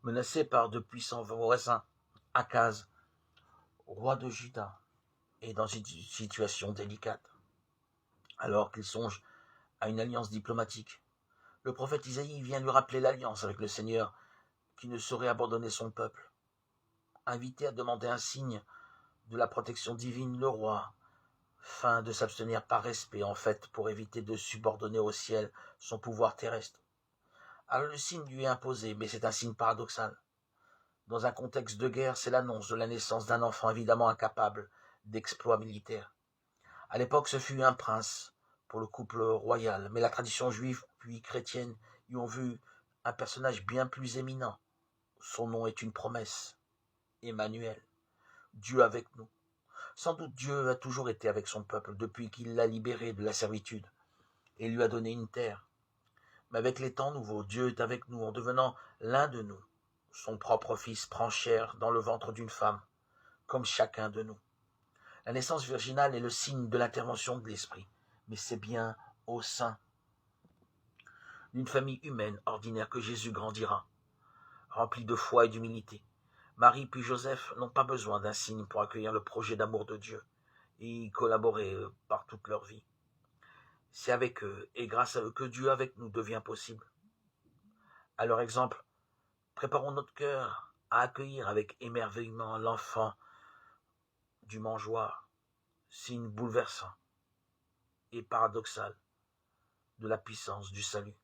menacé par de puissants voisins. Akaz, roi de Juda, est dans une situation délicate, alors qu'il songe à une alliance diplomatique. Le prophète Isaïe vient lui rappeler l'alliance avec le Seigneur, qui ne saurait abandonner son peuple. Invité à demander un signe de la protection divine, le roi feint de s'abstenir par respect, en fait, pour éviter de subordonner au ciel son pouvoir terrestre. Alors le signe lui est imposé, mais c'est un signe paradoxal. Dans un contexte de guerre, c'est l'annonce de la naissance d'un enfant évidemment incapable d'exploits militaires. À l'époque, ce fut un prince pour le couple royal, mais la tradition juive puis chrétienne y ont vu un personnage bien plus éminent. Son nom est une promesse, Emmanuel, Dieu avec nous. Sans doute Dieu a toujours été avec son peuple depuis qu'il l'a libéré de la servitude et lui a donné une terre. Mais avec les temps nouveaux, Dieu est avec nous en devenant l'un de nous. Son propre fils prend chair dans le ventre d'une femme, comme chacun de nous. La naissance virginale est le signe de l'intervention de l'esprit, mais c'est bien au sein d'une famille humaine ordinaire que Jésus grandira, rempli de foi et d'humilité. Marie puis Joseph n'ont pas besoin d'un signe pour accueillir le projet d'amour de Dieu et y collaborer par toute leur vie. C'est avec eux et grâce à eux que Dieu avec nous devient possible. À leur exemple, préparons notre cœur à accueillir avec émerveillement l'enfant du mangeoire, signe bouleversant et paradoxal de la puissance du salut.